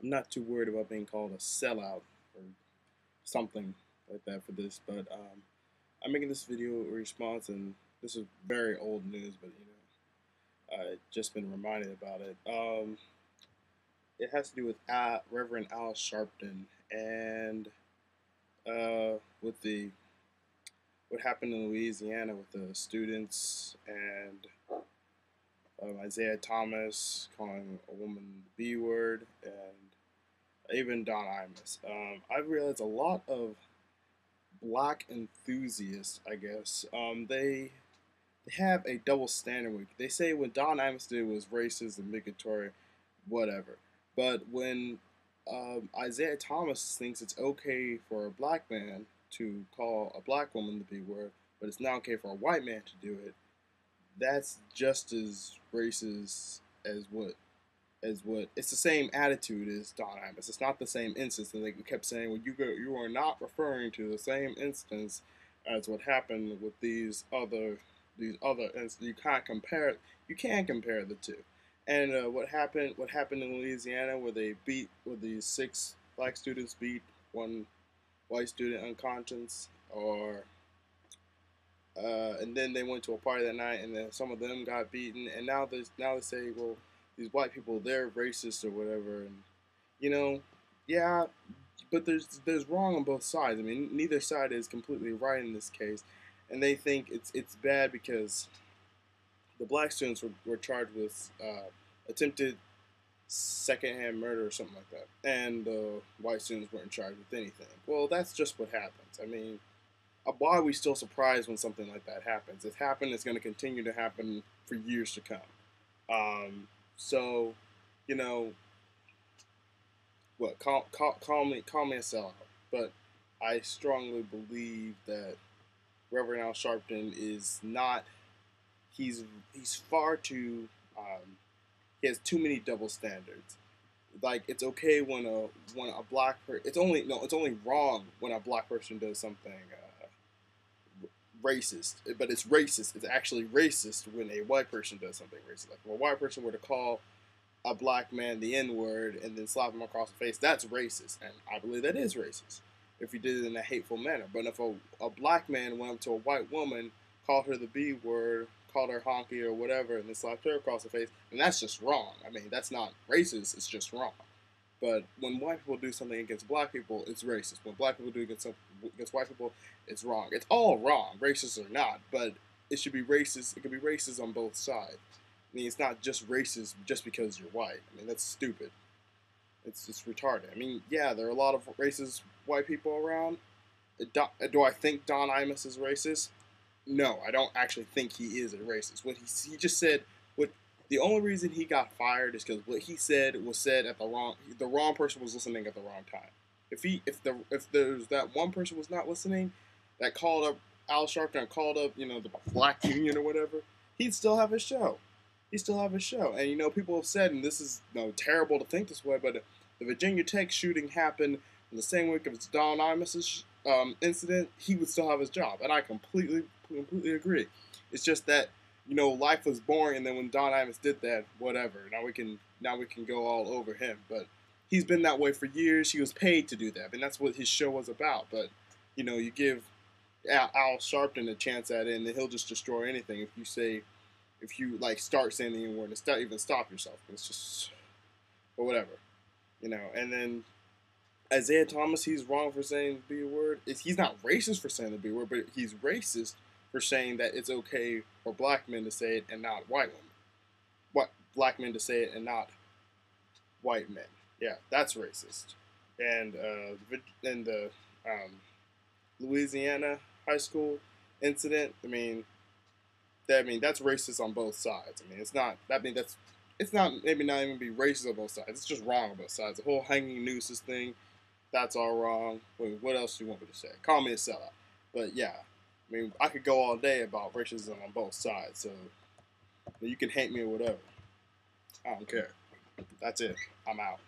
I'm not too worried about being called a sellout or something like that for this, but I'm making this video in response, and this is very old news, but I just been reminded about it. It has to do with Reverend Al Sharpton and with the what happened in Louisiana with the students and Isaiah Thomas calling a woman the B word, and even Don Imus. I've realized a lot of black enthusiasts, I guess, they have a double standard. They say what Don Imus did was racist and bigotry, whatever. But when Isaiah Thomas thinks it's okay for a black man to call a black woman the B word, but it's not okay for a white man to do it, that's just as racist as what it's the same attitude as Don Imus. It's not the same instance, and they kept saying, "Well, you are not referring to the same instance as what happened with these other instances. You can't compare. You can compare the two." And what happened in Louisiana, where these six black students beat one white student unconscious, or and then they went to a party that night, and then some of them got beaten, and now they say, well, these white people, they're racist or whatever, and you know, yeah, but there's wrong on both sides. I mean, neither side is completely right in this case, and they think it's bad because the black students were charged with attempted secondhand murder or something like that, and the white students weren't charged with anything. Well, that's just what happens. I mean, why are we still surprised when something like that happens? It's happened. It's going to continue to happen for years to come. So, you know, what? Call me a sellout. But I strongly believe that Reverend Al Sharpton is not. He's he's far too. He has too many double standards. Like, it's okay when a black person. It's only no. It's only wrong when a black person does something racist, but it's racist. It's actually racist when a white person does something racist. Like, if a white person were to call a black man the N word and then slap him across the face, that's racist, and I believe that is racist if he did it in a hateful manner. But if a black man went up to a white woman, called her the B word, called her honky or whatever, and then slapped her across the face, then that's just wrong. I mean, that's not racist, it's just wrong. But when white people do something against black people, it's racist. When black people do against white people, it's wrong. It's all wrong, racist or not. But it should be racist. It can be racist on both sides. I mean, it's not just racist just because you're white. I mean, that's stupid. It's just retarded. I mean, yeah, there are a lot of racist white people around. Do I think Don Imus is racist? No, I don't actually think he is a racist. What he just said, what the only reason he got fired is because what he said was said at the wrong person was listening at the wrong time. If there's that one person was not listening, that called up Al Sharpton, called up the Black Union or whatever, he'd still have his show. He'd still have his show. And people have said, and this is terrible to think this way, but the Virginia Tech shooting happened in the same week of Don Imus's incident, he would still have his job, and I completely agree. It's just that life was boring, and then when Don Imus did that, whatever. Now we can go all over him, but he's been that way for years. He was paid to do that, and that's what his show was about. But you give Al Sharpton a chance at it, and then he'll just destroy anything. If you like start saying the N word and even stop yourself, it's just or whatever. And then Isaiah Thomas, he's wrong for saying the B word. He's not racist for saying the B word, but he's racist for saying that it's okay for black men to say it and not white women. What black men to say it and not white men? Yeah, that's racist. And in the Louisiana high school incident, that's racist on both sides. I mean, it's not. I mean, it's not maybe not even be racist on both sides. It's just wrong on both sides. The whole hanging nooses thing, that's all wrong. What else do you want me to say? Call me a sellout. But yeah, I could go all day about racism on both sides. So you can hate me or whatever. I don't care. That's it. I'm out.